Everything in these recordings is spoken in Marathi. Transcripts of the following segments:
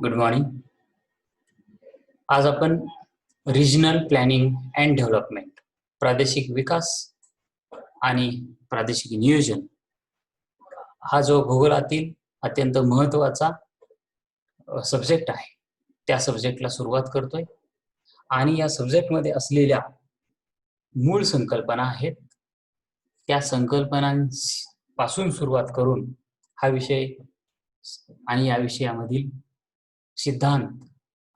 Good morning. आज आपण रिजनल प्लॅनिंग अँड डेव्हलपमेंट, प्रादेशिक विकास आणि प्रादेशिक नियोजन हा जो भूगोलातील अत्यंत महत्त्वाचा सब्जेक्ट आहे त्या सब्जेक्टला सुरुवात करतोय. आणि या सब्जेक्टमध्ये असलेल्या मूळ संकल्पना आहेत त्या संकल्पनांपासून सुरुवात करून हा विषय आणि या विषयामधील सिद्धांत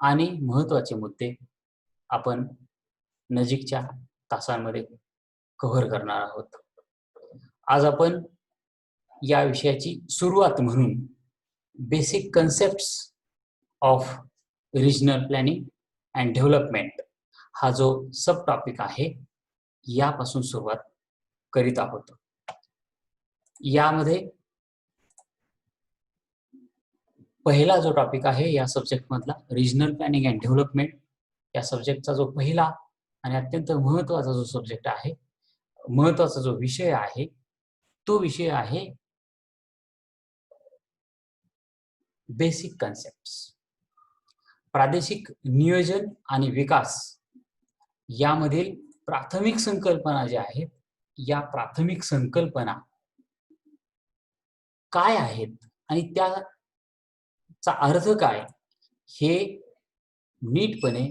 आणि महत्त्वाचे मुद्दे आपण नजीकच्या तासांमध्ये कव्हर करणार आहोत. आज आपण या विषयाची सुरुवात म्हणून basic concepts of regional planning and development हा जो सब टॉपिक आहे यापासून सुरुवात करीत आहोत. यामध्ये पहिला जो टॉपिक आहे या सब्जेक्ट मधला रिजनल प्लॅनिंग अँड डेव्हलपमेंट, या सब्जेक्टचा जो पहिला आणि अत्यंत महत्त्वाचा जो सब्जेक्ट आहे, महत्त्वाचा जो विषय आहे, तो विषय आहे बेसिक कन्सेप्ट्स. प्रादेशिक नियोजन आणि विकास यामधील प्राथमिक संकल्पना ज्या आहेत, या प्राथमिक संकल्पना काय आहेत आणि त्याचा अर्थ काय हे नीटपणे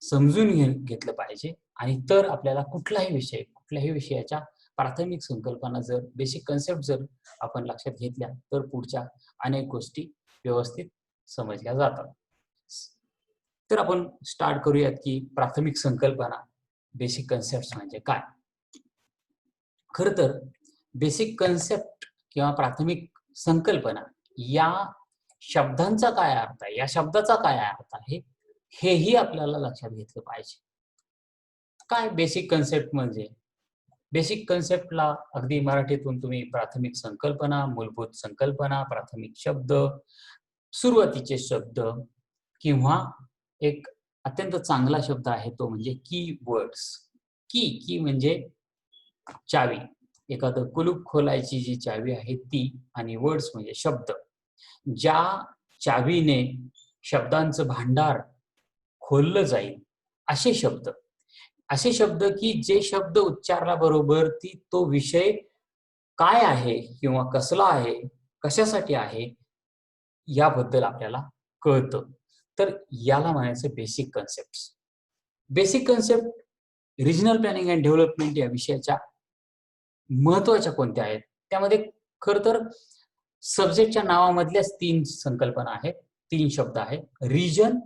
समजून घेतलं पाहिजे. आणि तर आपल्याला कुठल्याही विषयाच्या प्राथमिक संकल्पना जर बेसिक कन्सेप्ट जर आपण लक्षात घेतल्या तर पुढच्या अनेक गोष्टी व्यवस्थित समजल्या जातात. तर आपण स्टार्ट करूयात की प्राथमिक संकल्पना बेसिक कन्सेप्ट म्हणजे काय. खरं तर बेसिक कन्सेप्ट किंवा प्राथमिक संकल्पना या शब्दांचा काय अर्थ आहे, या शब्दाचा काय अर्थ आहे हेही आपल्याला लक्षात घेतलं पाहिजे. काय बेसिक कन्सेप्ट म्हणजे? बेसिक कन्सेप्टला अगदी मराठीतून तुम्ही प्राथमिक संकल्पना, मूलभूत संकल्पना, प्राथमिक शब्द, सुरुवातीचे शब्द किंवा एक अत्यंत चांगला शब्द आहे तो म्हणजे की वर्ड्स. की म्हणजे चावी, एखादं कुलूप खोलायची जी चावी आहे ती, आणि वर्ड्स म्हणजे शब्द. ज्या चावीने शब्दांचं भांडार खोललं जाईल असे शब्द की जे शब्द उच्चारल्याबरोबर तो विषय काय आहे किंवा कसला आहे, कशासाठी आहे याबद्दल आपल्याला कळतं. तर याला म्हणायचं basic concept. Basic concept regional planning and development या विषयाच्या महत्वाच्या कोणत्या आहेत? त्यामध्ये खरं तर सब्जेक्टच्या नावामधल्याच 3 संकल्पना आहेत, 3 शब्द आहेत: रिजन,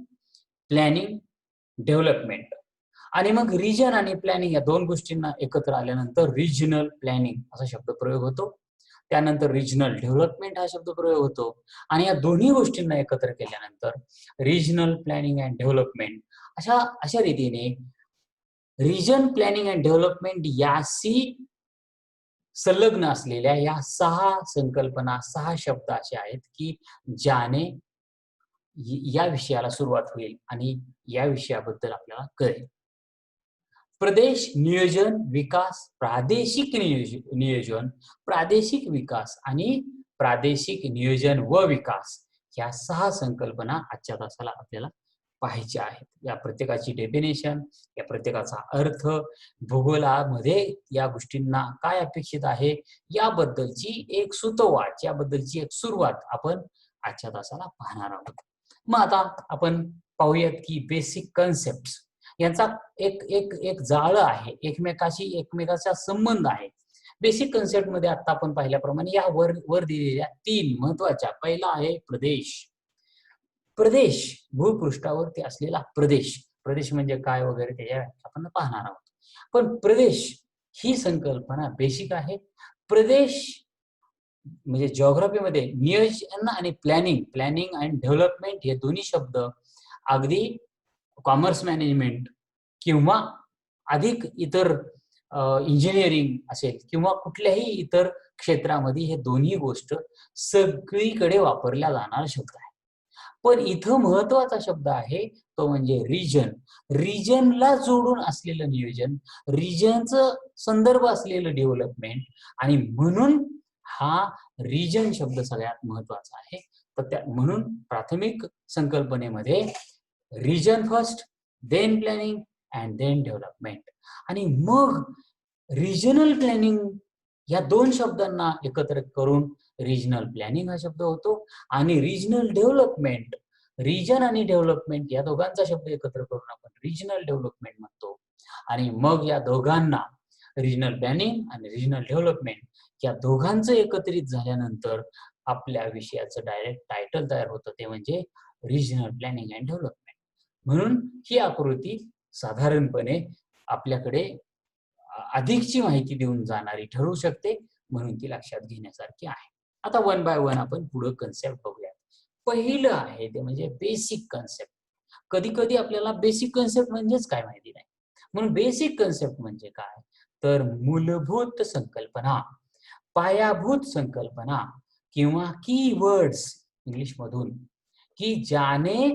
प्लॅनिंग, डेव्हलपमेंट. आणि मग रिजन आणि प्लॅनिंग या 2 गोष्टींना एकत्र आल्यानंतर रिजनल प्लॅनिंग असा शब्द प्रयोग होतो. त्यानंतर रिजनल डेव्हलपमेंट हा शब्द प्रयोग होतो. आणि या दोन्ही गोष्टींना एकत्र केल्यानंतर रिजनल प्लॅनिंग अँड डेव्हलपमेंट अशा रीतीने रिजन, प्लॅनिंग अँड डेव्हलपमेंट याशी संलग्न असलेल्या या 6 संकल्पना, 6 शब्द असे आहेत की ज्याने या विषयाला सुरुवात होईल आणि या विषयाबद्दल आपल्याला कळेल. प्रदेश नियोजन विकास, प्रादेशिक नियोजन, प्रादेशिक विकास आणि प्रादेशिक नियोजन व विकास या 6 संकल्पना आजच्या तासाला आपल्याला पाहायच्या आहेत. या प्रत्येकाची डेफिनेशन, या प्रत्येकाचा अर्थ, भूगोलामध्ये या गोष्टींना काय अपेक्षित आहे याबद्दलची एक सूतोवाच, याबद्दलची एक सुरुवात आपण आजच्या तासाला पाहणार आहोत. मग आता आपण पाहूयात की बेसिक कन्सेप्ट यांचा एक जाळं आहे, एकमेकाचा संबंध आहे. बेसिक कन्सेप्ट मध्ये आता आपण पाहिल्याप्रमाणे या वर दिलेल्या 3 महत्वाच्या, पहिला आहे प्रदेश, भूपृष्ठावरती असलेला प्रदेश म्हणजे काय वगैरे त्याच्या आपण पाहणार आहोत. पण प्रदेश ही संकल्पना बेसिक आहे. प्रदेश म्हणजे जिओग्राफीमध्ये नियोजन आणि प्लॅनिंग अँड डेव्हलपमेंट हे दोन्ही शब्द अगदी कॉमर्स मॅनेजमेंट किंवा अधिक इतर इंजिनिअरिंग असेल किंवा कुठल्याही इतर क्षेत्रामध्ये हे दोन्ही गोष्ट सगळीकडे वापरल्या जाणारा शब्द आहे. पण इथं महत्वाचा शब्द आहे तो म्हणजे रिजनला जोडून असलेलं नियोजन, रिजनचं संदर्भ असलेलं डेव्हलपमेंट, आणि म्हणून हा रिजन शब्द सगळ्यात महत्वाचा आहे. तर म्हणून प्राथमिक संकल्पनेमध्ये region first, then planning and then development. आणि मग रिजनल प्लॅनिंग या दोन शब्दांना एकत्र करून रिजनल प्लॅनिंग हा शब्द होतो. आणि रिजनल डेव्हलपमेंट, रिजन आणि डेव्हलपमेंट या दोघांचा शब्द एकत्र करून आपण रिजनल डेव्हलपमेंट म्हणतो. आणि मग या दोघांना रिजनल प्लॅनिंग आणि रिजनल डेव्हलपमेंट या दोघांचं एकत्रित झाल्यानंतर आपल्या विषयाचं डायरेक्ट टायटल तयार होतं, ते म्हणजे रिजनल प्लॅनिंग अँड डेव्हलपमेंट. म्हणून ही आकृती साधारणपणे आपल्याकडे अधिकची माहिती देऊन जाणारी ठरू शकते, म्हणून ती लक्षात घेण्यासारखी आहे. आता वन बाय वन आपण पुढे कन्सेप्ट बघूया. पहिलं आहे ते म्हणजे बेसिक कन्सेप्ट. कधी कधी आपल्याला बेसिक कन्सेप्ट म्हणजेच काय माहिती नाही. म्हणून बेसिक कन्सेप्ट म्हणजे काय, तर मूलभूत संकल्पना, पायाभूत संकल्पना किंवा कीवर्ड्स इंग्लिश मधून, की ज्याने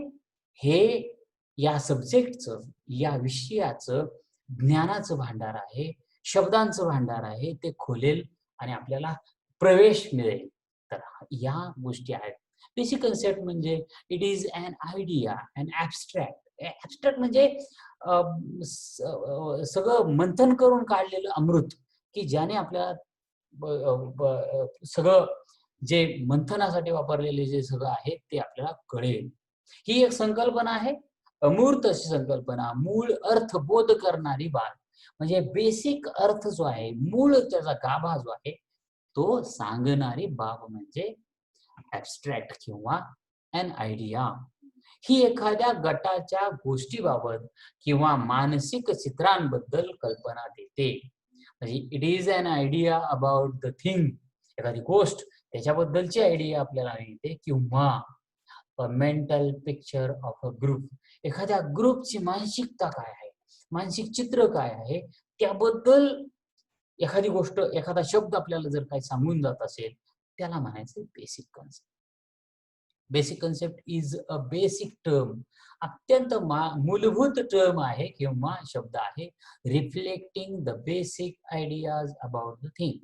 हे या सब्जेक्टचं, या विषयाचं ज्ञानाचं भांडार आहे, शब्दांचं भांडार आहे, ते खोलेल आणि आपल्याला प्रवेश मिळेल. तर या गोष्टी आहेत. बेसिक कन्सेप्ट म्हणजे it is an idea, an abstract. Abstract म्हणजे सगळं मंथन करून काढलेलं अमृत, की ज्याने आपल्याला सगळं जे मंथनासाठी वापरलेले जे सगळं आहे ते आपल्याला कळेल. ही एक संकल्पना आहे, अमूर्त अशी संकल्पना, मूळ अर्थ बोध करणारी बात. म्हणजे बेसिक अर्थ जो आहे, मूळ त्याचा गाभा जो आहे, तो सांगणारी बाब म्हणजे ॲब्स्ट्रॅक्ट किंवा एन आयडिया. ही एखाद्या गटाच्या गोष्टीबाबत किंवा मानसिक चित्रांबद्दल कल्पना देते. म्हणजे it is an idea about the thing, एखादी गोष्ट त्याच्याबद्दलची आयडिया आपल्याला मिळते. किंवा mental picture of a group, एखाद्या ग्रुपची मानसिकता काय आहे, मानसिक चित्र काय आहे, त्याबद्दल एखादी गोष्ट, एखादा शब्द आपल्याला जर काही सांगून जात असेल, त्याला म्हणायचं basic concept. Basic concept is a basic term, अत्यंत मूलभूत टर्म आहे किंवा शब्द आहे, reflecting the basic ideas about the thing.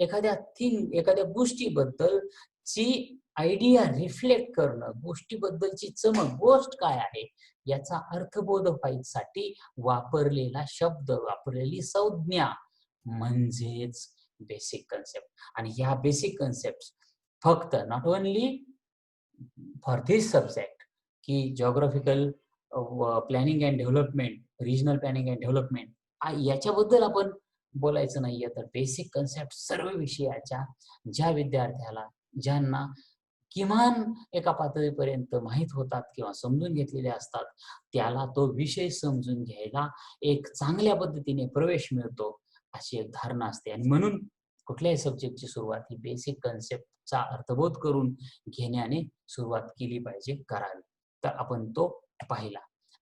एखाद्या गोष्टीबद्दलची आयडिया रिफ्लेक्ट करणं, गोष्टीबद्दलची चमक, गोष्ट काय आहे याचा अर्थबोध व्हायसाठी वापरलेला शब्द, वापरलेली संज्ञा म्हणजेच बेसिक कन्सेप्ट. आणि या बेसिक कन्सेप्ट फक्त not only for this subject, की geographical planning and development, regional planning and development, याच्याबद्दल आपण बोलायचं नाहीये. तर बेसिक कन्सेप्ट सर्व विषयाच्या ज्या विद्यार्थ्याला, ज्यांना किमान एका पातळीपर्यंत माहीत होतात किंवा समजून घेतलेले असतात, त्याला तो विषय समजून घ्यायला एक चांगल्या पद्धतीने प्रवेश मिळतो, अशी एक धारणा असते. आणि म्हणून कुठल्याही सब्जेक्टची सुरुवात ही बेसिक कन्सेप्टचा अर्थबोध करून घेण्याने सुरुवात केली पाहिजे, करावी. तर आपण तो पाहिला.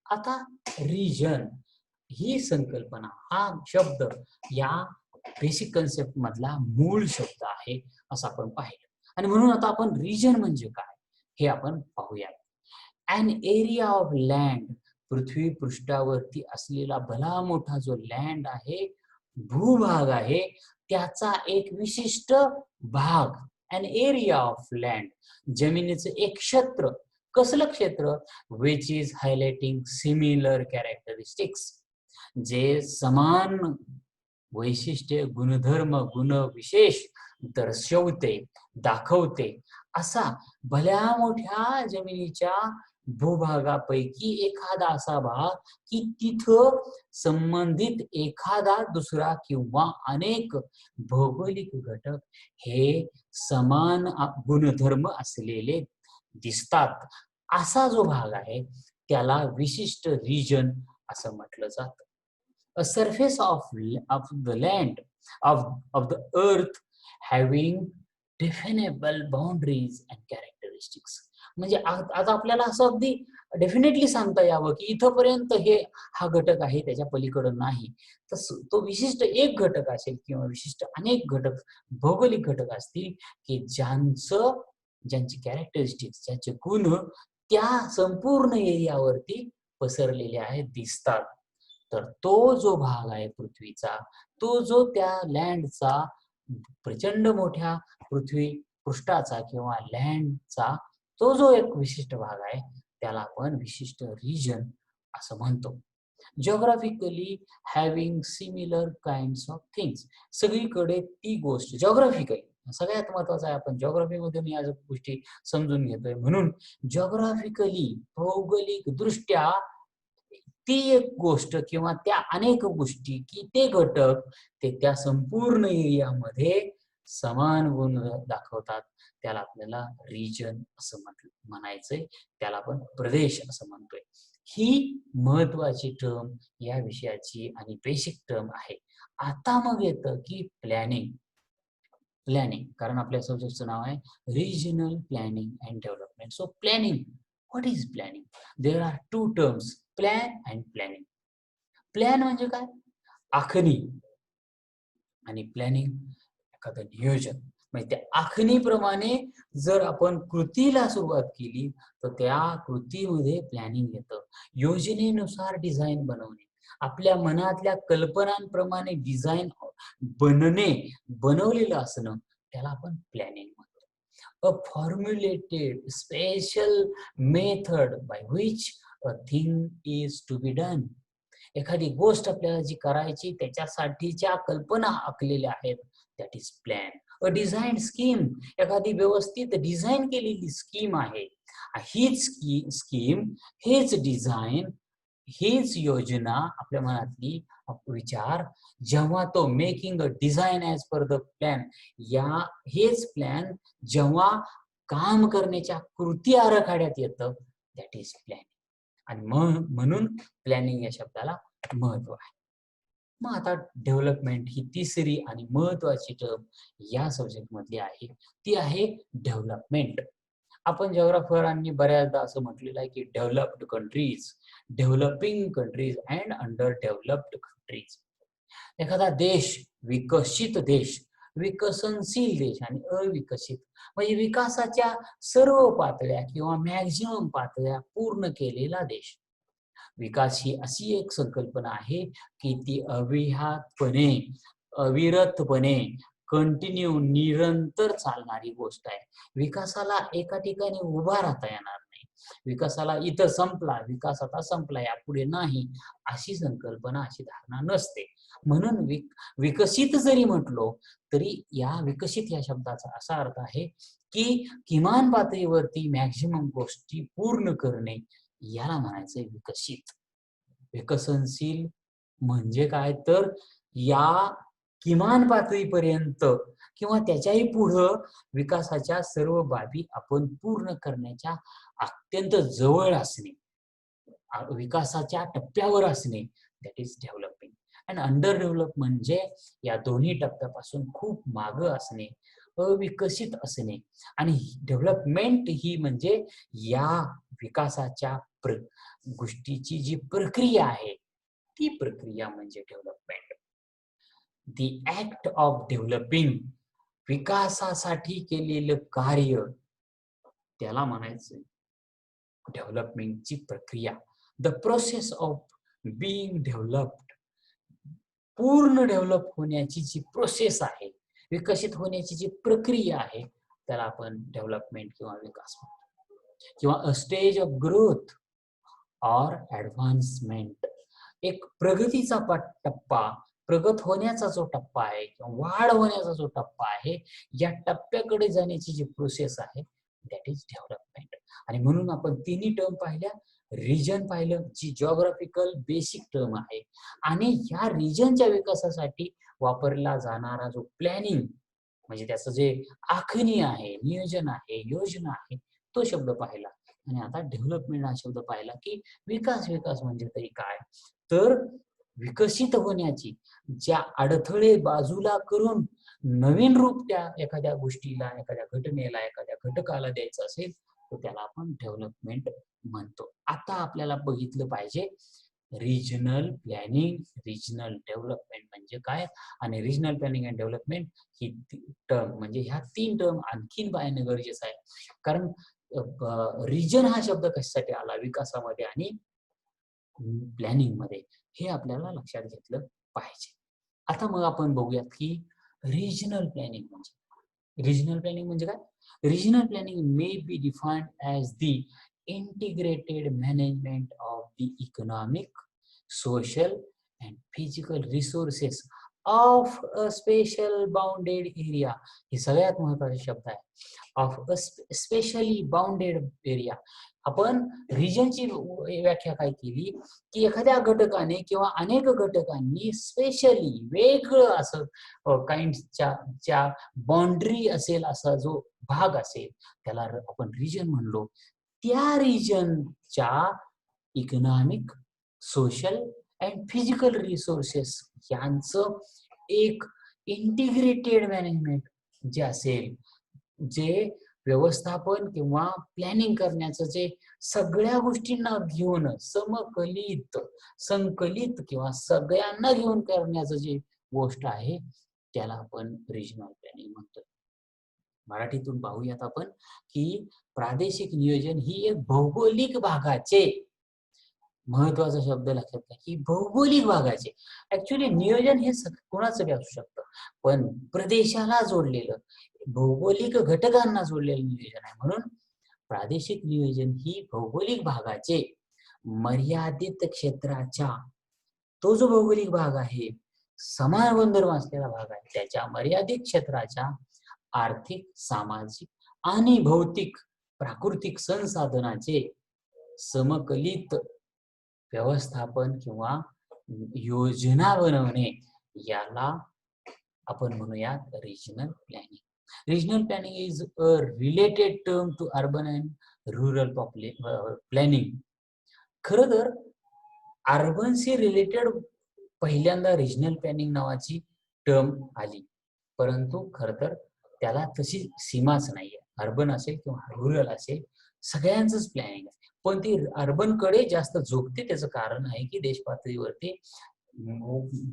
आता रिजन ही संकल्पना, हा शब्द या बेसिक कन्सेप्ट मधला मूळ शब्द आहे असं आपण पाहिलं. आणि म्हणून आता आपण रिजन म्हणजे काय हे आपण पाहूया. अन एरिया ऑफ लँड, पृथ्वी पृष्ठावरती असलेला भला मोठा जो लँड आहे, भूभाग आहे, त्याचा एक विशिष्ट भाग. अन एरिया ऑफ लँड, जमिनीचं एक क्षेत्र. कसलं क्षेत्र? Which is highlighting similar characteristics, जे समान वैशिष्ट्य, गुणधर्म, गुण विशेष दर्शवते, दाखवते, असा भल्या मोठ्या जमिनीच्या भूभागापैकी एखादा असा भाग, की तिथं संबंधित एखादा दुसरा किंवा अनेक भौगोलिक घटक हे समान गुणधर्म असलेले दिसतात, असा जो भाग आहे त्याला विशिष्ट रिजन असं म्हटलं जातं. A surface of the land, of the earth having definable boundaries and characteristics. म्हणजे आता आपल्याला असं अगदी डेफिनेटली सांगता यावं की इथपर्यंत हा घटक आहे, त्याच्या पलीकडे नाही. तर तो विशिष्ट एक घटक असेल किंवा विशिष्ट अनेक घटक, भौगोलिक घटक असतील, की ज्यांची कॅरेक्टरिस्टिक्स, ज्यांचे गुण त्या संपूर्ण एरियावरती पसरलेले आहेत, दिसतात. तर तो जो भाग आहे पृथ्वीचा, तो जो त्या लँडचा, प्रचंड मोठ्या पृथ्वी पृष्ठाचा किंवा लँडचा तो जो एक विशिष्ट भाग आहे त्याला आपण विशिष्ट रिजन असं म्हणतो. Geographically having similar kinds of things, सगळीकडे ती गोष्ट जिओग्राफिकली सगळ्यात महत्वाचं आहे. आपण जिओग्राफीमध्ये या गोष्टी समजून घेतोय म्हणून जिओग्राफिकली भौगोलिक दृष्ट्या ती एक गोष्ट किंवा त्या अनेक गोष्टी की ते घटक ते त्या संपूर्ण एरियामध्ये समान गुण दाखवतात. त्याला आपल्याला रिजन असं म्हणायचंय, त्याला आपण प्रदेश असं म्हणतोय. ही महत्वाची टर्म या विषयाची आणि बेसिक टर्म आहे. आता मग येतं की प्लॅनिंग. प्लॅनिंग कारण आपल्या सब्जेक्टचं नाव आहे regional planning and development. So planning, what is planning? There are two terms, plan and planning. Plan म्हणजे काय? आखणी, आणि प्लॅनिंग एखादं नियोजन. म्हणजे त्या आखणीप्रमाणे जर आपण कृतीला सुरुवात केली तर त्या कृतीमध्ये प्लॅनिंग येतं. योजनेनुसार डिझाईन बनवणे, आपल्या मनातल्या कल्पनांप्रमाणे डिझाईन बनवलेलं असणं, त्याला आपण प्लॅनिंग म्हणतो. A formulated special method by which a thing is to be done. एखादी गोष्ट आपल्याला जी करायची त्याच्यासाठीच्या कल्पना आखलेल्या आहेत, that is plan. A design scheme, एखादी व्यवस्थित डिझाईन केलेली स्कीम आहे. हीच स्कीम, हेच डिझाईन, हीच योजना आपल्या मनातली विचार जेव्हा तो making a design as per the plan, हेच प्लॅन जेव्हा काम करण्याच्या कृती आराखड्यात येतं, दॅट इज प्लॅन. आणि म्हणून प्लॅनिंग या शब्दाला महत्व आहे. मग आता डेव्हलपमेंट ही तिसरी आणि महत्वाची टर्म या सब्जेक्ट मधली आहे, ती आहे डेव्हलपमेंट. आपण जिओग्राफरांनी बऱ्याचदा असं म्हटलेलं आहे की developed countries, developing countries and under developed countries. एखादा देश, विकसित देश, विकसनशील देश आणि अविकसित, म्हणजे विकासाच्या सर्व पातळ्या किंवा मॅक्झिमम पातळ्या पूर्ण केलेला देश. विकास ही अशी एक संकल्पना आहे की ती अविरतपणे निरंतर चालणारी गोष्ट आहे. विकासाला एका ठिकाणी उभा राहता येणार नाही. विकासाला इथं संपला, विकास आता संपला, यापुढे नाही, अशी संकल्पना, अशी धारणा नसते. म्हणून विकसित जरी म्हटलो तरी या विकसित या शब्दाचा असा अर्थ आहे की किमान पातळीवरती मॅक्झिमम गोष्टी पूर्ण करणे, याला म्हणायचंय विकसित. विकसनशील म्हणजे काय तर या किमान पातळीपर्यंत किंवा त्याच्याही पुढं विकासाच्या सर्व बाबी आपण पूर्ण करण्याच्या अत्यंत जवळ असणे, विकासाच्या टप्प्यावर असणे, that is developing. And under develop म्हणजे या दोन्ही टप्प्यापासून खूप मागं असणे, अविकसित असणे. आणि डेव्हलपमेंट ही म्हणजे या विकासाच्या गोष्टीची जी प्रक्रिया आहे, ती प्रक्रिया म्हणजे development. The act of developing, विकासासाठी केलेलं कार्य, त्याला म्हणायचं डेव्हलपमेंटची प्रक्रिया. The process of being developed, पूर्ण डेव्हलप होण्याची जी प्रोसेस आहे, विकसित होण्याची जी प्रक्रिया आहे, त्याला आपण डेव्हलपमेंट किंवा विकास म्हणतो. किंवा अ stage of growth or advancement, एक प्रगतीचा टप्पा, प्रगत होण्याचा जो टप्पा आहे किंवा वाढ होण्याचा जो टप्पा आहे, या टप्प्याकडे जाण्याची जी प्रोसेस आहे, दॅट इज डेव्हलपमेंट. आणि म्हणून आपण तिन्ही टर्म पाहिल्या. रिजन पाहिलं, जी जिओग्राफिकल बेसिक टर्म आहे, आणि या रिजनच्या विकासासाठी वापरला जाणारा जो प्लॅनिंग म्हणजे त्याचं जे आखणी आहे, नियोजन आहे, योजना आहे, तो शब्द पाहिला. आणि आता डेव्हलपमेंट हा शब्द पाहिला की विकास म्हणजे तरी काय तर विकसित होण्याची ज्या अडथळे बाजूला करून नवीन रूप त्या एखाद्या गोष्टीला, एखाद्या घटनेला, एखाद्या घटकाला द्यायचं असेल तर त्याला आपण डेव्हलपमेंट म्हणतो. आता आपल्याला बघितलं पाहिजे रिजनल प्लॅनिंग, रिजनल डेव्हलपमेंट म्हणजे काय, आणि regional planning and development he term म्हणजे ह्या तीन टर्म आणखीन पाहणं गरजेचं आहे. कारण रिजन हा शब्द कशासाठी आला विकासामध्ये आणि प्लॅनिंग मध्ये, हे आपल्याला लक्षात घेतलं पाहिजे. आता मग आपण बघूयात की रिजनल प्लॅनिंग म्हणजे काय. Regional planning may be defined as the integrated management of the economic, social, and physical resources of a special bounded area. हे सगळ्यात महत्त्वाचे शब्द आहे. Of a specially bounded area. आपण रिजनची व्याख्या काय केली की एखाद्या घटकाने किंवा अनेक घटकांनी स्पेशली वेगळं असं काइंडच्या बाउंड्री असेल असा जो भाग असेल त्याला आपण रिजन म्हणलो. त्या रिजनच्या economic, social and physical resources यांचं एक इंटिग्रेटेड मॅनेजमेंट जे असेल, जे व्यवस्थापन किंवा प्लॅनिंग करण्याचं जे सगळ्या गोष्टींना घेऊन समकलित, संकलित किंवा सगळ्यांना घेऊन करण्याचं जे गोष्ट आहे त्याला आपण रिजनल प्लॅनिंग म्हणतो. मराठीतून पाहूयात आपण की प्रादेशिक नियोजन ही एक भौगोलिक भागाचे, महत्वाचा शब्द लक्षात घ्या की भौगोलिक भागाचे. ऍक्च्युली नियोजन हे कोणाचं बी असू शकतं, पण प्रदेशाला जोडलेलं, भौगोलिक घटकांना जोडलेलं नियोजन आहे. म्हणून प्रादेशिक नियोजन ही भौगोलिक भागाचे मर्यादित क्षेत्राच्या, तो जो भौगोलिक भाग आहे, समान गुणधर्म असलेला भाग आहे, त्याच्या मर्यादित क्षेत्राच्या आर्थिक, सामाजिक आणि भौतिक प्राकृतिक संसाधनाचे समकलित व्यवस्थापन किंवा योजना बनवणे याला आपण म्हणूयात regional planning. Regional planning is a related term to urban and rural planning. खरं तर अर्बनशी रिलेटेड पहिल्यांदा रिजनल प्लॅनिंग नावाची टर्म आली, परंतु खरं तर त्याला तशी सीमाच नाहीये. अर्बन असेल किंवा रुरल असेल, सगळ्यांचंच प्लॅनिंग आहे. पण ती अर्बन कडे जास्त झोकते. त्याचं कारण आहे की देश पातळीवरती,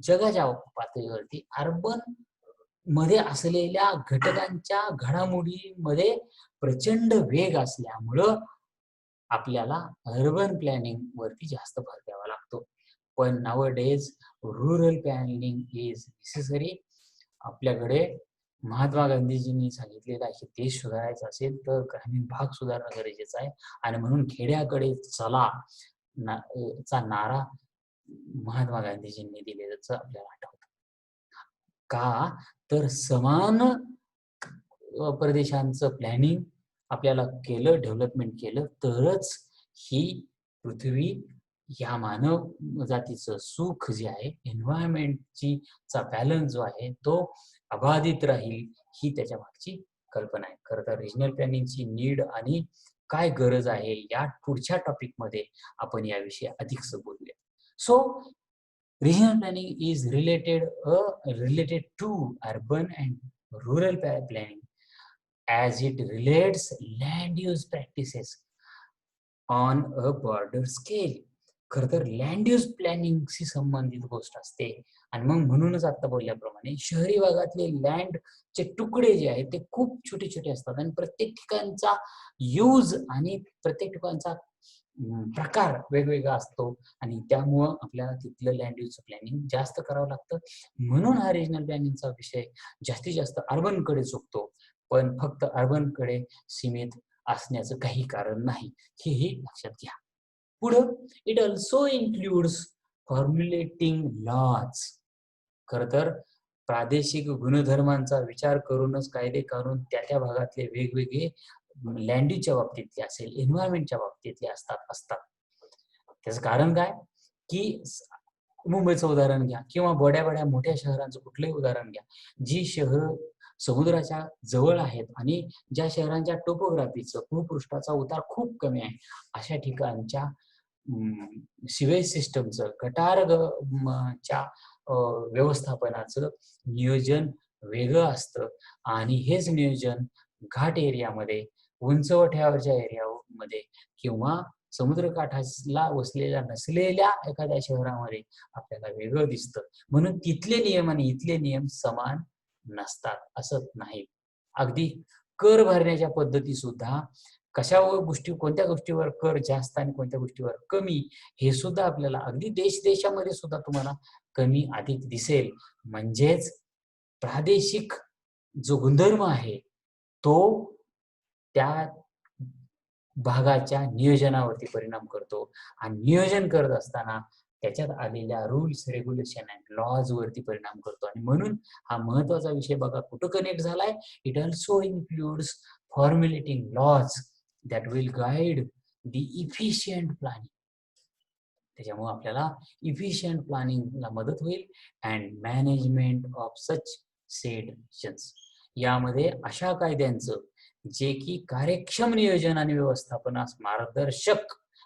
जगाच्या पातळीवरती अर्बन मध्ये असलेल्या घटकांच्या घडामोडीमध्ये प्रचंड वेग असल्यामुळं आपल्याला अर्बन प्लॅनिंग वरती जास्त भर द्यावा लागतो. पण nowadays rural planning is necessary. आपल्याकडे महात्मा गांधीजींनी सांगितलेलं आहे की देश सुधारायचा असेल तर ग्रामीण भाग सुधारणं गरजेचं आहे, आणि म्हणून खेड्याकडे चला चा नारा महात्मा गांधीजींनी दिलेल्याचं आपल्याला आठवतं. का तर समान प्रदेशांचं प्लॅनिंग आपल्याला केलं, डेव्हलपमेंट केलं तरच ही पृथ्वी, या मानव जातीचं सुख जे आहे, एन्व्हायरमेंटची चा बॅलन्स जो आहे तो अबाधित राहील, ही त्याच्या मागची कल्पना आहे. खरं तर रिजनल प्लॅनिंगची नीड आणि काय गरज आहे या पुढच्या टॉपिक मध्ये आपण याविषयी अधिकच बोलूया. So regional planning is related to urban and rural planning as it relates land use practices on a broader scale. खरं तर लँड यूज प्लॅनिंगशी संबंधित गोष्ट असते. आणि मग म्हणूनच आता बोलल्याप्रमाणे शहरी भागातले लँडचे तुकडे जे आहेत ते खूप छोटे छोटे असतात, आणि प्रत्येक ठिकाणचा यूज आणि प्रत्येक ठिकाणचा प्रकार वेगवेगळा असतो, आणि त्यामुळं आपल्याला तिथलं लँड यूज प्लॅनिंग जास्त करावं लागतं. म्हणून हा रिजनल प्लॅनिंगचा विषय जास्तीत जास्त अर्बन कडे झुकतो, पण फक्त अर्बन कडे सीमित असण्याचं काही कारण नाही, हेही लक्षात घ्या. पुढं it also includes formulating lodge. खरं तर प्रादेशिक गुणधर्मांचा विचार करूनच कायदे काढून त्या भागातले वेगवेगळे लँड यूजच्या बाबतीतले असेल, एन्व्हायरमेंटच्या बाबतीतले असतात. त्याचं कारण काय की मुंबईचं उदाहरण घ्या किंवा बड्या मोठ्या शहरांचं कुठलंही उदाहरण घ्या, जी शहर समुद्राच्या जवळ आहेत आणि ज्या शहरांच्या टोपोग्राफीचं, भूपृष्ठाचा उतार खूप कमी आहे, अशा ठिकाणच्या सिवेज सिस्टमचं, गटारच्या व्यवस्थापनाचं नियोजन वेगळं असतं. आणि हेच नियोजन घाट एरियामध्ये, उंचवट्यावरच्या एरियामध्ये किंवा समुद्रकाठाला वसलेल्या नसलेल्या एखाद्या शहरामध्ये आपल्याला वेगळं दिसतं. म्हणून तिथले नियम आणि इथले नियम समान नसतात असं नाही. अगदी कर भरण्याच्या पद्धती सुद्धा कोणत्या गोष्टीवर कर जास्त आणि कोणत्या गोष्टीवर कमी, हे सुद्धा आपल्याला अगदी देशामध्ये सुद्धा तुम्हाला कमी अधिक दिसेल. म्हणजेच प्रादेशिक जो गुणधर्म आहे तो त्या भागाच्या नियोजनावरती परिणाम करतो आणि नियोजन करत असताना त्याच्यात आलेल्या रूल्स, रेग्युलेशन अँड लॉज वरती परिणाम करतो. आणि म्हणून हा महत्वाचा विषय बघा कुठं कनेक्ट झालाय. It also includes formulating laws that will guide the efficient planning. त्याच्यामुळे आपल्याला इफिशियंट प्लॅनिंगला मदत होईल. And management of such said actions, यामध्ये अशा कायद्यांचं जे की कार्यक्षम नियोजन आणि व्यवस्थापनास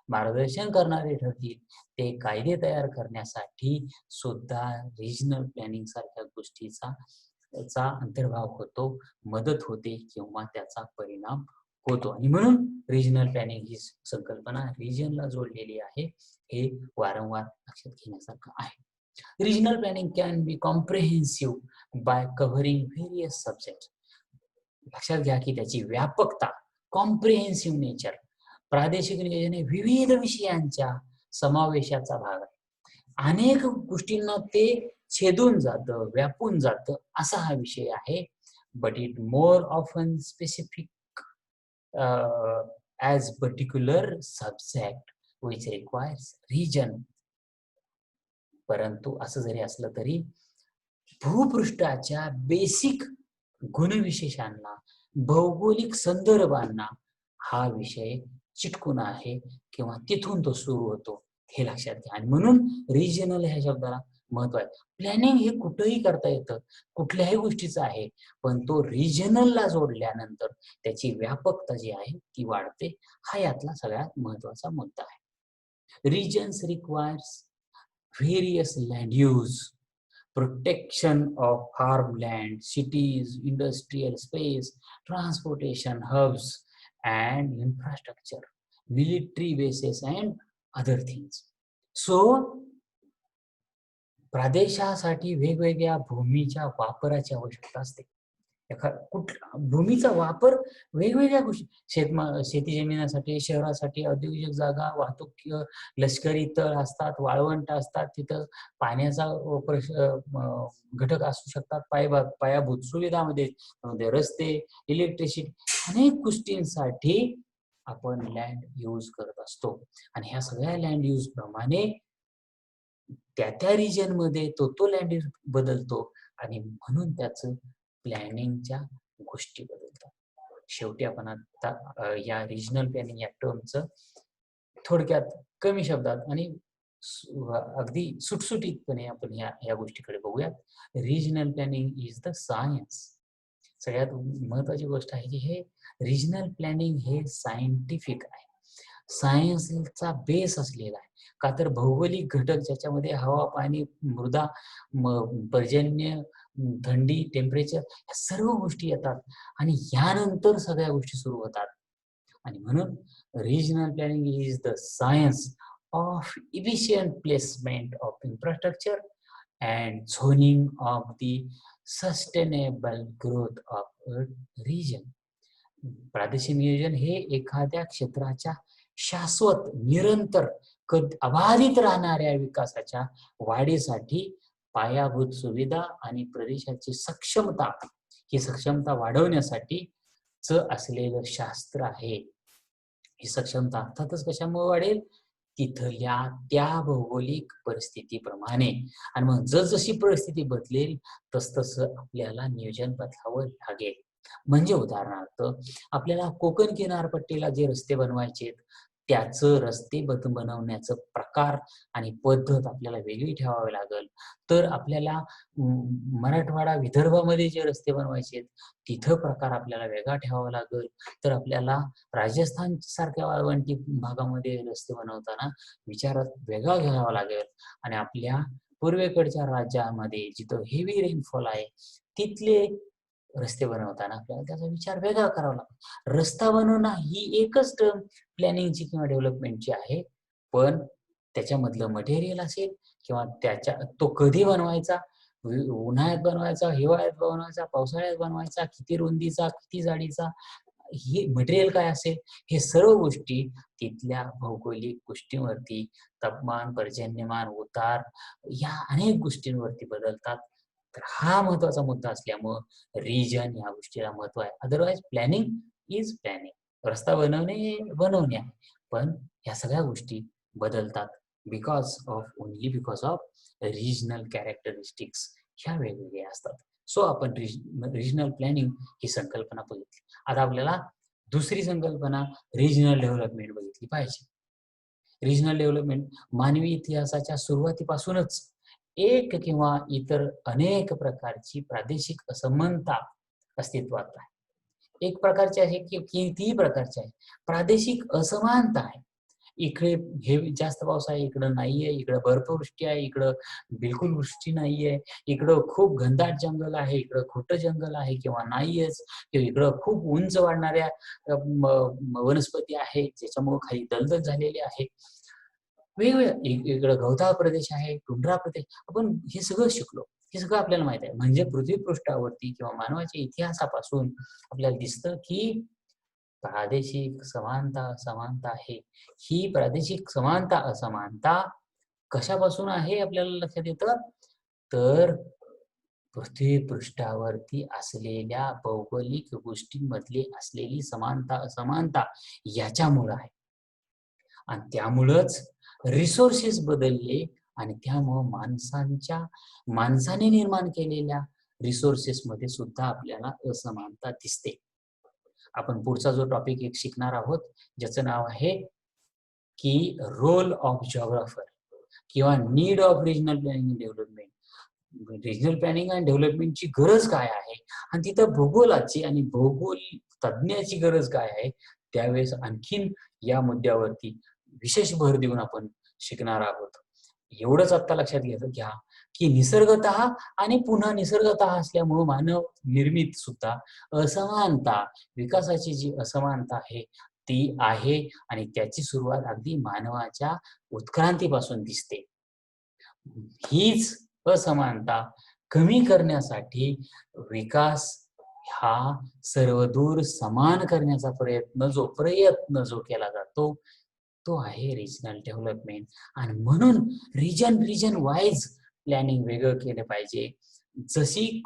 मार्गदर्शन करणारे ठरतील, ते कायदे तयार करण्यासाठी सुद्धा रिजनल प्लॅनिंग सारख्या गोष्टीचा अंतर्भाव होतो, मदत होते किंवा त्याचा परिणाम होतो. आणि म्हणून रिजनल प्लॅनिंग ही संकल्पना रिजनला जोडलेली आहे, हे वारंवार लक्षात घेण्यासारखं आहे. Regional planning can be comprehensive by covering various subjects. लक्षात घ्या की त्याची व्यापकता, कॉम्प्रिहेन्सिव्ह नेचर, प्रादेशिक नियोजन हे विविध विषयांच्या समावेशाचा भाग आहे. अनेक गोष्टींना ते छेदून जातं, व्यापून जातं, असा हा विषय आहे. But it more often specific as particular subject which requires region. परंतु असं जरी असलं तरी भूपृष्ठाच्या बेसिक गुणविशेषांना, भौगोलिक संदर्भांना हा विषय चिटकून आहे किंवा तिथून तो सुरू होतो, हे लक्षात घ्या. आणि म्हणून रिजनल ह्या शब्दाला महत्व आहे. प्लॅनिंग हे कुठंही करता येतं, कुठल्याही गोष्टीचं आहे, पण तो रिजनलला जोडल्यानंतर त्याची व्यापकता जी आहे ती वाढते. हा यातला सगळ्यात महत्वाचा मुद्दा आहे. Regions requires various land use, protection of farmland, cities, industrial space, transportation hubs and infrastructure, military bases and other things. So, प्रदेशासाठी वेगवेगळ्या भूमीच्या वापराची आवश्यकता असते. भूमीचा वापर वेगवेगळ्या गोष्टी, शेती जमिनीसाठी, शहरासाठी, औद्योगिक जागा, वाहतूक, लष्करी तळ असतात, वाळवंट असतात, तिथं पाण्याचा घटक असू शकतात, पायाभूत सुविधामध्ये रस्ते, इलेक्ट्रिसिटी, अनेक गोष्टींसाठी आपण लँड यूज करत असतो. आणि ह्या सगळ्या लँड यूज प्रमाणे त्या रिजन मध्ये तो लँड यूज बदलतो आणि म्हणून त्याचं प्लॅनिंगच्या गोष्टी बदलतात. शेवटी आपण आता या रिजनल प्लॅनिंग या टर्मचं थोडक्यात कमी शब्दात आणि अगदी सुटसुटीतपणे आपण या गोष्टीकडे बघूयात. Regional planning is the science. सगळ्यात महत्वाची गोष्ट आहे की हे रिजनल प्लॅनिंग हे सायंटिफिक आहे, सायन्सचा बेस असलेला आहे. का तर भौगोलिक घटक ज्याच्यामध्ये हवा, पाणी, मृदा, पर्जन्य, थंडी, टेम्परेचर, या सर्व गोष्टी येतात आणि यानंतर सगळ्या गोष्टी सुरू होतात. आणि म्हणून regional planning is the science of efficient placement of infrastructure and zoning of the sustainable growth of a reason. प्रादेशिक नियोजन हे एखाद्या क्षेत्राच्या शाश्वत, निरंतर, अबाधित राहणाऱ्या विकासाच्या वाढीसाठी पायाभूत सुविधा आणि प्रदेशाची सक्षमता, ही सक्षमता वाढवण्यासाठी असलेलं शास्त्र आहे. ही सक्षमता अर्थातच कशामुळे वाढेल? तिथल्या त्या भौगोलिक परिस्थितीप्रमाणे. आणि मग जसजशी परिस्थिती बदलेल तसतसं आपल्याला नियोजन बदलावं लागेल. म्हणजे उदाहरणार्थ आपल्याला कोकण किनारपट्टीला जे रस्ते बनवायचे, त्याचं रस्ते बनवण्याचं प्रकार आणि पद्धत आपल्याला वेगळी ठेवावी लागेल. तर आपल्याला मराठवाडा, विदर्भामध्ये जे रस्ते बनवायचे तिथं प्रकार आपल्याला वेगळा ठेवावा लागेल. तर आपल्याला राजस्थान सारख्या वाळवंटी भागामध्ये रस्ते बनवताना विचारात वेगळा घ्यावा लागेल. आणि आपल्या पूर्वेकडच्या राज्यामध्ये जिथं हेवी रेनफॉल आहे तिथले रस्ते बनवताना आपल्याला त्याचा विचार वेगळा करावा लागतो. रस्ता बनवणं ही एकच टर्म प्लॅनिंगची किंवा डेव्हलपमेंटची आहे, पण त्याच्यामधलं मटेरियल असेल किंवा तो कधी बनवायचा, उन्हाळ्यात बनवायचा, हिवाळ्यात बनवायचा, पावसाळ्यात बनवायचा, किती रुंदीचा, किती जाडीचा, हे मटेरियल काय असेल, हे सर्व गोष्टी तिथल्या भौगोलिक गोष्टींवरती, तापमान, पर्जन्यमान, उतार, या अनेक गोष्टींवरती बदलतात. तर हा महत्वाचा मुद्दा असल्यामुळं रिजन या गोष्टीला महत्व आहे. Otherwise planning is planning. रस्ता बनवणे आहे. पण ह्या सगळ्या गोष्टी बदलतात only because of regional characteristics ह्या वेगवेगळ्या असतात. सो आपण रिजनल प्लॅनिंग ही संकल्पना बघितली. आता आपल्याला दुसरी संकल्पना रिजनल डेव्हलपमेंट बघितली पाहिजे. रिजनल डेव्हलपमेंट मानवी इतिहासाच्या सुरुवातीपासूनच एक किंवा इतर अनेक प्रकारची प्रादेशिक असमानता अस्तित्वात आहे. एक प्रकारची आहे की कितीही प्रकारची आहे. प्रादेशिक असमानता आहे. इकडे हे जास्त पाऊस आहे, इकडं नाहीये, इकडं बर्फवृष्टी आहे, इकडं बिलकुल वृष्टी नाहीये, इकडं खूप घनदाट जंगल आहे, इकडं खोटं जंगल आहे किंवा नाहीयेच, किंवा इकडं खूप उंच वाढणाऱ्या वनस्पती आहे, ज्याच्यामुळे खाली दलदल झालेली आहे. वेगवेगळ्या इकडं गवताळ प्रदेश आहे, टुंड्रा प्रदेश. आपण हे सगळं शिकलो. हे सगळं आपल्याला माहित आहे. म्हणजे पृथ्वीपृष्ठावरती किंवा मानवाच्या इतिहासापासून आपल्याला दिसतं की प्रादेशिक समानता असमानता आहे. ही प्रादेशिक समानता असमानता कशापासून आहे आपल्याला लक्षात येतं? तर पृथ्वीपृष्ठावरती असलेल्या भौगोलिक गोष्टींमधली असलेली समानता असमानता याच्यामुळं आहे. आणि त्यामुळंच रिसोर्सेस बदलले आणि त्यामुळं माणसाने निर्माण केलेल्या रिसोर्सेस मध्ये सुद्धा आपल्याला असमानता दिसते. आपण पुढचा जो टॉपिक एक शिकणार आहोत, ज्याचं नाव आहे की रोल ऑफ जॉग्राफर किंवा need of regional planning development. Regional planning आणि डेव्हलपमेंटची गरज काय आहे आणि तिथं भूगोलाची आणि भूगोल तज्ज्ञाची गरज काय आहे, त्यावेळेस आणखीन या मुद्द्यावरती विशेष भर देऊन आपण शिकणार आहोत. एवढंच आता लक्षात घ्या की निसर्गतः आणि पुन्हा निसर्गतः असल्यामुळे मानव निर्मित सुद्धा असमानता, विकासाची जी असमानता आहे ती आहे आणि त्याची सुरुवात अगदी मानवाच्या उत्क्रांतीपासून दिसते. हीच असमानता कमी करण्यासाठी विकास हा सर्वदूर समान करण्याचा प्रयत्न जो केला जातो तो आहे रिजनल डेव्हलपमेंट. आणि म्हणून रिजन वाईज प्लॅनिंग वेगळं केलं पाहिजे. जशी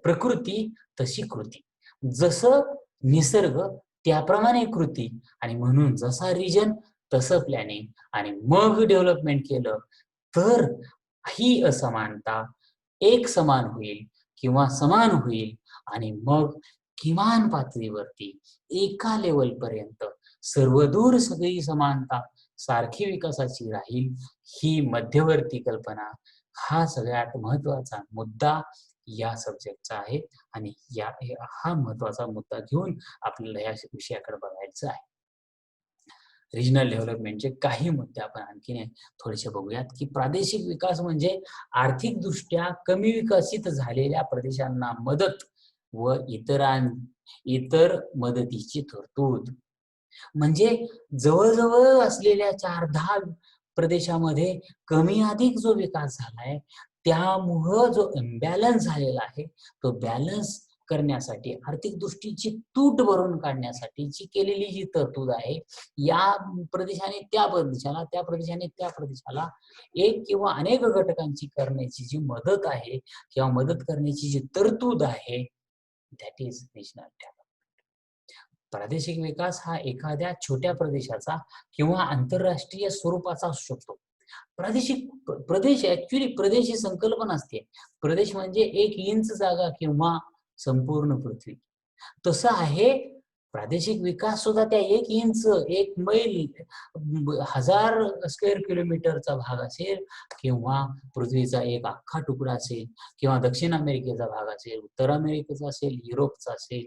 प्रकृती तशी कृती, जसं निसर्ग त्याप्रमाणे कृती, आणि म्हणून जसा रिजन तसं प्लॅनिंग. आणि मग डेव्हलपमेंट केलं तर ही असमानता एक समान होईल किंवा समान होईल आणि मग किमान पातळीवरती एका लेवल पर्यंत सर्वदूर सगळी समानता सारखी विकासाची राहील. ही मध्यवर्ती कल्पना हा सगळ्यात महत्वाचा मुद्दा या सब्जेक्टचा आहे आणि हा महत्वाचा मुद्दा घेऊन आपल्याला या विषयाकडे बघायचं आहे. रिजनल डेव्हलपमेंटचे काही मुद्दे आपण आणखीन थोडेसे बघूयात की प्रादेशिक विकास म्हणजे आर्थिकदृष्ट्या कमी विकसित झालेल्या प्रदेशांना मदत व इतर मदतीची तरतूद. म्हणजे जवळजवळ असलेल्या 4-10 प्रदेशामध्ये कमी अधिक जो विकास झालाय त्यामुळं जो इम्बॅलन्स झालेला आहे तो बॅलन्स करण्यासाठी, आर्थिक दृष्टीची तूट भरून काढण्यासाठी जी केलेली जी तरतूद आहे, या प्रदेशाने त्या प्रदेशाला, त्या प्रदेशाने त्या प्रदेशाला एक किंवा अनेक घटकांची करण्याची जी मदत आहे किंवा मदत करण्याची जी तरतूद आहे, दॅट इज रिजनल डेव्हलपमेंट. प्रादेशिक विकास हा एखाद्या छोट्या प्रदेशाचा किंवा आंतरराष्ट्रीय स्वरूपाचा असू शकतो. प्रदेश ऍक्च्युली प्रदेश ही संकल्पना असते. प्रदेश म्हणजे 1 इंच जागा किंवा संपूर्ण पृथ्वी. तसं आहे प्रादेशिक विकास सुद्धा त्या 1 इंच, 1 मैल, 1000 स्क्वेअर किलोमीटरचा भाग असेल किंवा पृथ्वीचा एक अख्खा तुकडा असेल किंवा दक्षिण अमेरिकेचा भाग असेल, उत्तर अमेरिकेचा असेल, युरोपचा असेल,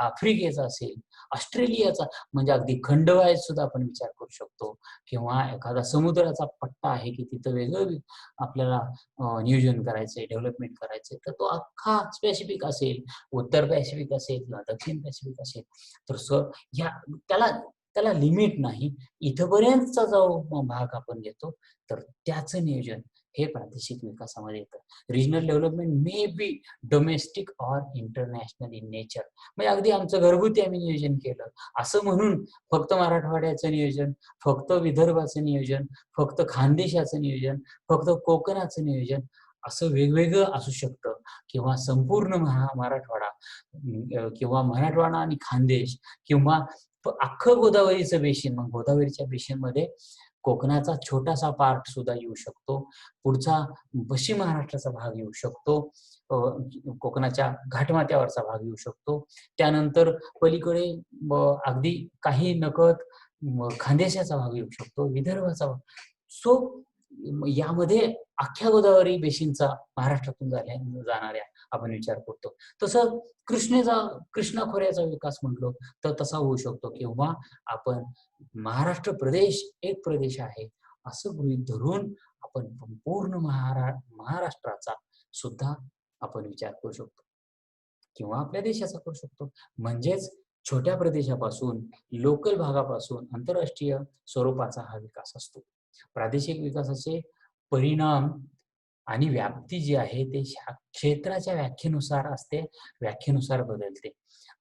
आफ्रिकेचा असेल, ऑस्ट्रेलियाचा, म्हणजे अगदी खंडवाईज सुद्धा आपण विचार करू शकतो. किंवा एखादा समुद्राचा पट्टा आहे की तिथं वेगळं आपल्याला नियोजन करायचंय, डेव्हलपमेंट करायचंय, तर तो अख्खा पॅसिफिक असेल, उत्तर पॅसिफिक असेल किंवा दक्षिण पॅसिफिक असेल, तर त्याला लिमिट नाही. इथपर्यंतचा जो भाग आपण घेतो तर त्याचं नियोजन हे प्रादेशिक विकासामध्ये येतं. Regional development may be domestic or international in nature. म्हणजे अगदी आमचं घरगुती आम्ही नियोजन केलं असं म्हणून फक्त मराठवाड्याचं नियोजन, फक्त विदर्भाचं नियोजन, फक्त खानदेशाचं नियोजन, फक्त कोकणाचं नियोजन असं वेगवेगळं असू शकतं, किंवा संपूर्ण मराठवाडा, किंवा मराठवाडा आणि खानदेश, किंवा अख्खं गोदावरीचं बेसिन. मग गोदावरीच्या बेसिनमध्ये कोकणाचा छोटासा पार्ट सुद्धा येऊ शकतो. पुढचा पश्चिम महाराष्ट्राचा भाग येऊ शकतो. कोकणाच्या घाटमाथ्यावरचा भाग येऊ शकतो. त्यानंतर पलीकडे अगदी काही नकळत खानदेशाचा भाग येऊ शकतो, विदर्भाचा भाग. सो यामध्ये अख्ख्या गोदावरी बेसिनचा महाराष्ट्रातून जाणाऱ्या आपण विचार करतो. तसं कृष्णा खोऱ्याचा विकास म्हटलो तर तसा होऊ शकतो, किंवा आपण महाराष्ट्र प्रदेश एक प्रदेश आहे असं गृहीत धरून आपण पूर्ण महाराष्ट्राचा सुद्धा आपण विचार करू शकतो, किंवा आपल्या देशाचा करू शकतो. म्हणजेच छोट्या प्रदेशापासून, लोकल भागापासून आंतरराष्ट्रीय स्वरूपाचा हा विकास असतो. प्रादेशिक विकासाचे परिणाम आणि व्याप्ती जी आहे ते क्षेत्राच्या व्याख्येनुसार असते, व्याख्येनुसार बदलते.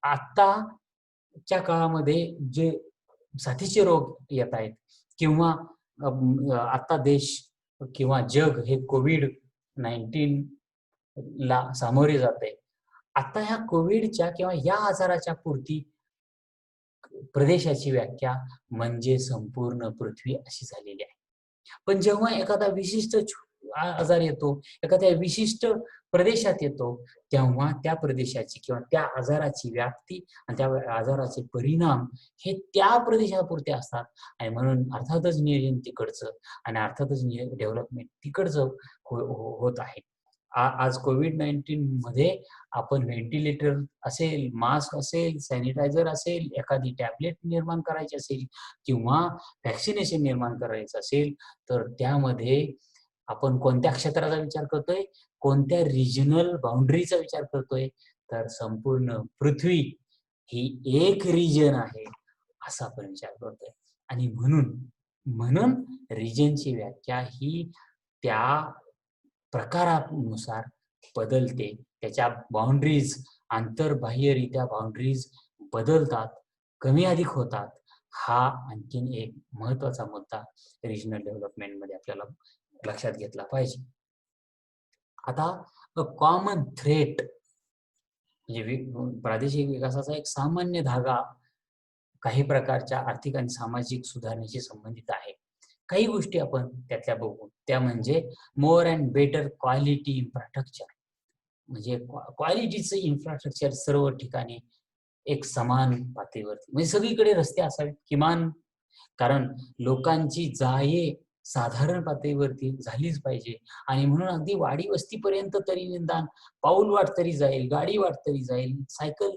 आताच्या काळामध्ये जे साथीचे रोग येत आहेत, किंवा आता देश किंवा जग हे कोविड-19 ला सामोरे जात आहे. आता ह्या कोविडच्या किंवा या आजाराच्या पुरती प्रदेशाची व्याख्या म्हणजे संपूर्ण पृथ्वी अशी झालेली आहे. पण जेव्हा एखादा विशिष्ट आजार येतो, एखाद्या विशिष्ट प्रदेशात येतो, तेव्हा त्या प्रदेशाची किंवा त्या आजाराची व्याप्ती आणि त्या आजाराचे परिणाम हे त्या प्रदेशापुरते असतात. आणि म्हणून अर्थातच नियोजन तिकडचं आणि अर्थातच डेव्हलपमेंट तिकडचं होत आहे. आज कोविड-19 मध्ये आपण व्हेंटिलेटर असेल, मास्क असेल, सॅनिटायझर असेल, एखादी टॅबलेट निर्माण करायची असेल, किंवा व्हॅक्सिनेशन निर्माण करायचं असेल, तर त्यामध्ये आपण कोणत्या क्षेत्राचा विचार करतोय, कोणत्या रिजनल बाउंड्रीचा विचार करतोय, तर संपूर्ण पृथ्वी ही एक रिजन आहे असा आपण विचार करतोय. आणि म्हणून रिजनची व्याख्या ही त्या प्रकारानुसार बदलते. त्याच्या बाउंड्रीज आंतरबाह्यरित्या बाउंड्रीज बदलतात, कमी अधिक होतात. हा आणखीन एक महत्वाचा मुद्दा रिजनल डेव्हलपमेंटमध्ये आपल्याला लक्षात घेतला पाहिजे. आता कॉमन थ्रेट म्हणजे प्रादेशिक विकासाचा एक सामान्य धागा काही प्रकारच्या आर्थिक आणि सामाजिक सुधारणेशी संबंधित आहे. काही गोष्टी आपण त्यातल्या बघू, त्या म्हणजे more and better quality infrastructure. म्हणजे क्वालिटीचं इन्फ्रास्ट्रक्चर सर्व ठिकाणी एक समान पातळीवरती, म्हणजे सगळीकडे रस्ते असावेत किमान, कारण लोकांची जाये साधारण पातळीवरती झालीच पाहिजे. आणि म्हणून अगदी वाडी वस्तीपर्यंत तरी निदान पाऊल वाट तरी जाईल, गाडी वाट तरी जाईल,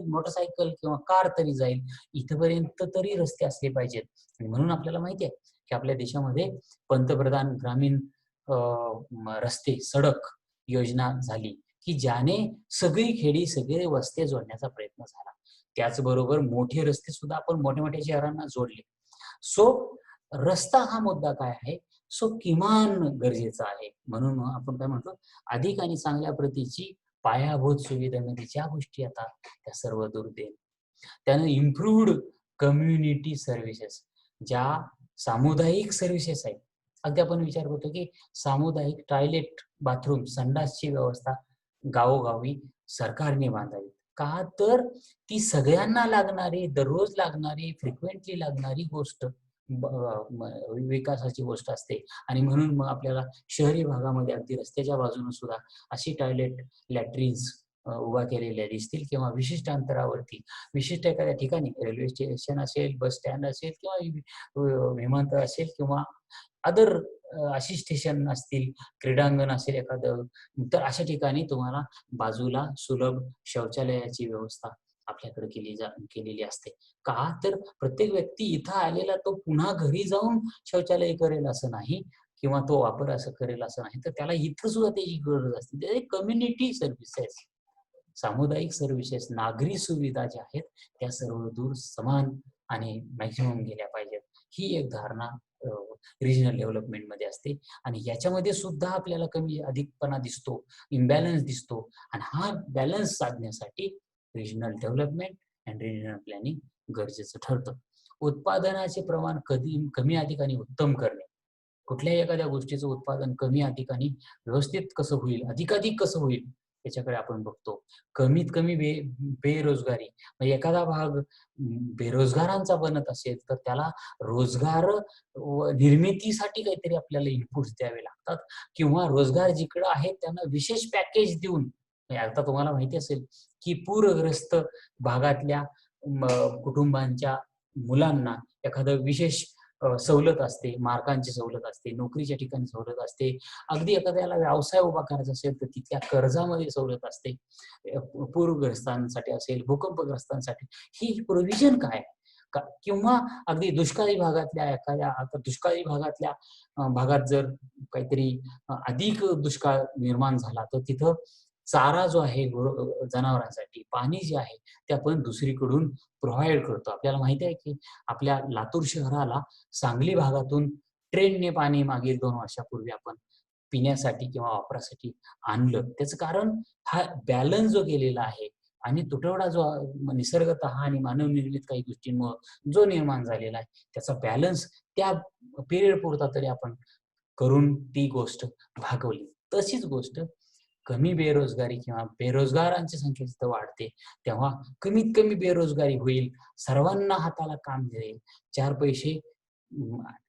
मोटरसायकल किंवा कार तरी जाईल, इथपर्यंत तरी रस्ते असले पाहिजेत. आणि म्हणून आपल्याला माहिती आहे की आपल्या देशामध्ये पंतप्रधान ग्रामीण रस्ते सडक योजना झाली, की ज्याने सगळी खेडी, सगळे वस्ते जोडण्याचा प्रयत्न झाला. त्याचबरोबर मोठे रस्ते सुद्धा आपण मोठ्या मोठ्या शहरांना जोडले. सो रस्ता हा मुद्दा काय आहे, सो किमान गरजेचा आहे. म्हणून आपण काय म्हणतो, अधिक आणि चांगल्या प्रतीची पायाभूत सुविधांमध्ये ज्या गोष्टी येतात त्या सर्व दूर दे. त्यानं इम्प्रूव्ड कम्युनिटी सर्व्हिसेस, ज्या सामुदायिक सर्व्हिसेस आहेत, अगदी आपण विचार करतो की सामुदायिक टॉयलेट, बाथरूम, संडासची व्यवस्था गावोगावी सरकारने बांधावी. का तर ती सगळ्यांना लागणारी, दररोज लागणारी, फ्रिक्वेंटली लागणारी गोष्ट विकासाची गोष्ट असते. आणि म्हणून मग आपल्याला शहरी भागामध्ये अगदी रस्त्याच्या बाजूने सुद्धा अशी टॉयलेट, लॅट्रिन्स उभा केलेल्या दिसतील, किंवा विशिष्ट अंतरावरती, विशिष्ट एखाद्या ठिकाणी रेल्वे स्टेशन असेल, बस स्टँड असेल, किंवा विमानतळ असेल, किंवा अदर अशी स्टेशन असतील, क्रीडांगण असेल एखादं, तर अशा ठिकाणी तुम्हाला बाजूला सुलभ शौचालयाची व्यवस्था आपल्याकडे केलेली असते. का तर प्रत्येक व्यक्ती इथं आलेला तो पुन्हा घरी जाऊन शौचालय करेल असं नाही, किंवा तो वापर असं करेल असं नाही, तर त्याला इथं सुद्धा त्याची गरज असते. ते कम्युनिटी सर्व्हिसेस, सामुदायिक सर्व्हिसेस, नागरी सुविधा ज्या आहेत त्या सर्व दूर समान आणि मॅक्झिमम गेल्या पाहिजेत. ही एक धारणा रिजनल डेव्हलपमेंटमध्ये असते. आणि याच्यामध्ये सुद्धा आपल्याला कमी अधिकपणा दिसतो, इम्बॅलन्स दिसतो. आणि हा बॅलन्स साधण्यासाठी regional development and regional planning गरजेचं ठरतं. उत्पादनाचे प्रमाण कमी अधिक आणि उत्तम करणे, कुठल्याही एखाद्या गोष्टीचं उत्पादन कमी अधिकाने व्यवस्थित कसं होईल, अधिकाधिक कसं होईल, याच्याकडे आपण बघतो. कमीत कमी बेरोजगारी, म्हणजे एखादा भाग बेरोजगारांचा बनत असेल तर त्याला रोजगार निर्मितीसाठी काहीतरी आपल्याला इनपुट्स द्यावे लागतात किंवा रोजगार जिकडं आहेत त्यांना विशेष पॅकेज देऊन, म्हणजे आता तुम्हाला माहिती असेल की पूरग्रस्त भागातल्या कुटुंबांच्या मुलांना एखादं विशेष सवलत असते, मार्कांची सवलत असते, नोकरीच्या ठिकाणी सवलत असते, अगदी एखाद्याला व्यवसाय उभा करायचा असेल तर तिथल्या कर्जामध्ये सवलत असते. पूरग्रस्तांसाठी असेल, भूकंपग्रस्तांसाठी ही प्रोव्हिजन काय? किंवा अगदी दुष्काळी भागातल्या एखाद्या, आता दुष्काळी भागातल्या भागात जर काहीतरी अधिक दुष्काळ निर्माण झाला तर तिथं चारा जो आहे जनावरांसाठी, पाणी जे आहे ते आपण दुसरीकडून प्रोव्हाइड करतो. आपल्याला माहिती आहे की आपल्या लातूर शहराला सांगली भागातून ट्रेनने पाणी मागील 2 वर्षापूर्वी आपण पिण्यासाठी किंवा वापरासाठी आणलं. त्याचं कारण हा बॅलन्स जो गेलेला आहे आणि तुटवडा जो निसर्गतः आणि मानवनिर्मित काही गोष्टींमुळे जो निर्माण झालेला आहे, त्याचा बॅलन्स त्या पिरियड पुरता तरी आपण करून ती गोष्ट भागवली. तशीच गोष्ट कमी बेरोजगारी किंवा बेरोजगारांची संख्या जिथं वाढते, तेव्हा कमीत कमी बेरोजगारी होईल, सर्वांना हाताला काम मिळेल, 4 पैसे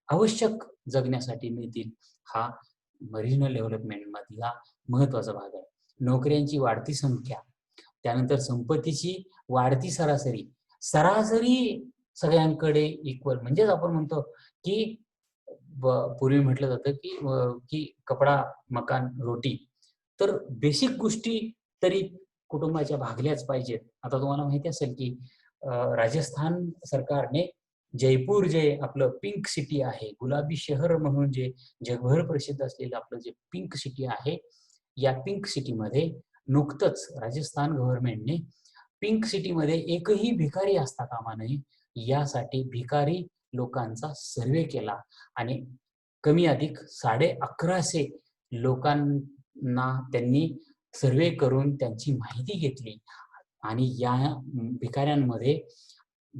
आवश्यक जगण्यासाठी मिळतील. हा रिजनल डेव्हलपमेंट मधला महत्वाचा भाग आहे. नोकऱ्यांची वाढती संख्या, त्यानंतर संपत्तीची वाढती सरासरी, सरासरी सगळ्यांकडे इक्वल, म्हणजेच आपण म्हणतो की पूर्वी म्हटलं जातं की कपडा, मकान, रोटी, तर बेसिक गोष्टी तरी कुटुंबाच्या भागल्याच पाहिजेत. आता तुम्हाला माहिती असेल की राजस्थान सरकारने जयपूर जे आपलं पिंक सिटी आहे, गुलाबी शहर म्हणून जे जगभर प्रसिद्ध असलेलं आपलं जे पिंक सिटी आहे, या पिंक सिटीमध्ये नुकतंच राजस्थान गव्हर्नमेंटने पिंक सिटीमध्ये एकही भिकारी असता कामा नये यासाठी भिकारी लोकांचा सर्वे केला आणि कमी अधिक 1150 लोकांना त्यांनी सर्वे करून त्यांची माहिती घेतली आणि या भिकाऱ्यांमध्ये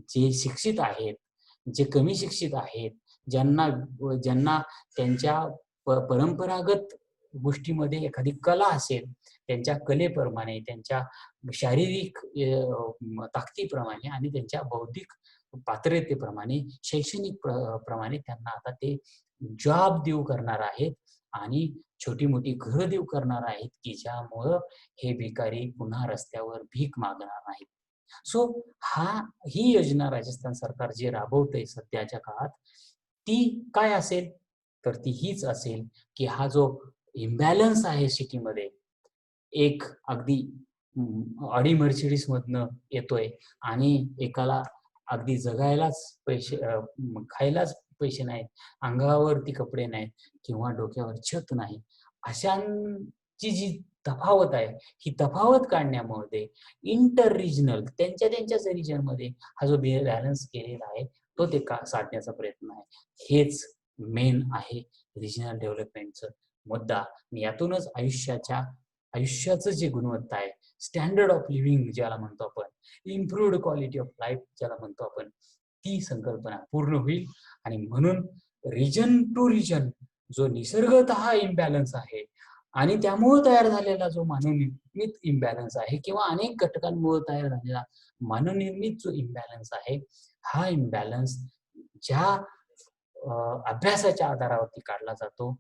जे शिक्षित आहेत, जे कमी शिक्षित आहेत, ज्यांना ज्यांना त्यांच्या परंपरागत गोष्टीमध्ये एखादी कला असेल, त्यांच्या कलेप्रमाणे, त्यांच्या शारीरिक ताकदीप्रमाणे आणि त्यांच्या बौद्धिक पात्रतेप्रमाणे, शैक्षणिक प्रमाणे त्यांना आता ते जॉब देऊ करणार आहेत आणि छोटी-मोठी घरं देऊ करणार आहेत, की ज्यामुळं हे भिकारी पुन्हा रस्त्यावर भीक मागणार नाहीत. सो ही योजना राजस्थान सरकार जे राबवतंय सध्याच्या काळात, ती काय असेल? तर ती हीच असेल, की हा जो इम्बॅलन्स आहे सिटीमध्ये, एक अगदी ऑडी मर्सिडीजमधनं येतोय आणि एकाला अगदी जगायलाच पैसे, खायलाच पैसे नाहीत, अंगावरती कपडे नाहीत किंवा डोक्यावर छत नाही. अशांची जी तफावत आहे, ही तफावत काढण्यामध्ये इंटर रिजनल त्यांच्याच रिजनमध्ये हा जो बॅलन्स केलेला आहे, तो ते साधण्याचा प्रयत्न आहे. हेच मेन आहे रिजनल डेव्हलपमेंटचं मुद्दा. यातूनच आयुष्याचं जे गुणवत्ता आहे, स्टँडर्ड ऑफ लिव्हिंग ज्याला म्हणतो आपण, इम्प्रूव्ड क्वालिटी ऑफ लाईफ ज्याला म्हणतो आपण, ती संकल्पना पूर्ण होईल. आणि म्हणून रिजन टू रिजन जो निसर्गतः इम्बॅलन्स आहे आणि त्यामुळे तयार झालेला जो मानवनिर्मित इम्बॅलन्स आहे किंवा अनेक घटकांमुळे तयार झालेला मानवनिर्मित जो इम्बॅलन्स आहे, हा इम्बॅलन्स ज्या अभ्यासाच्या आधारावरती काढला जातो,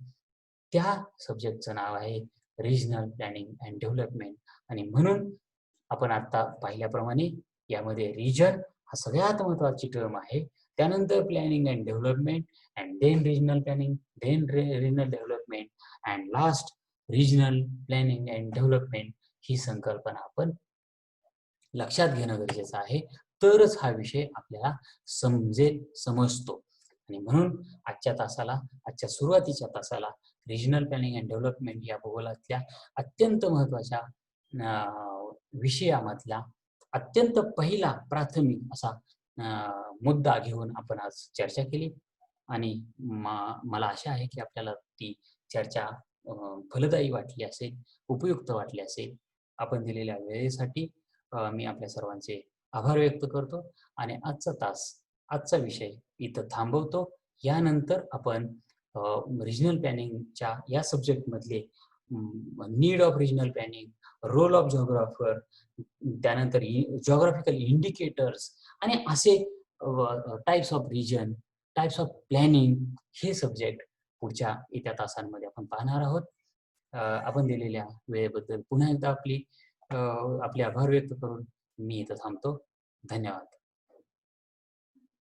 त्या सब्जेक्टचं नाव आहे रिजनल प्लॅनिंग अँड डेव्हलपमेंट. आणि म्हणून आपण आता पाहिल्याप्रमाणे यामध्ये रिजन हा सगळ्यात महत्वाची टर्म आहे. त्यानंतर planning and development, and then regional planning, then regional development, and last regional planning and development. ही संकल्पना आपण लक्षात घेणं गरजेचं आहे, तरच हा विषय आपल्याला समजतो. आणि म्हणून आजच्या सुरुवातीच्या तासाला रिजनल प्लॅनिंग अँड डेव्हलपमेंट या भूगोलातल्या अत्यंत महत्वाच्या विषयामधला अत्यंत पहिला प्राथमिक असा मुद्दा घेऊन आपण आज चर्चा केली. आणि मला आशा आहे की आपल्याला ती चर्चा फलदायी वाटली असेल, उपयुक्त वाटली असेल. आपण दिलेल्या वेळेसाठी मी आपल्या सर्वांचे आभार व्यक्त करतो आणि आजचा विषय इथं थांबवतो. यानंतर आपण रिजनल प्लॅनिंगच्या या सब्जेक्टमधले need of regional planning, role of geographer, त्यानंतर जिओग्राफिकल इंडिकेटर्स आणि असे types of region, types of planning हे सब्जेक्ट पुढच्या येत्या तासांमध्ये आपण पाहणार आहोत. आपण दिलेल्या वेळेबद्दल पुन्हा एकदा आपले आभार व्यक्त करून मी इथं थांबतो. धन्यवाद.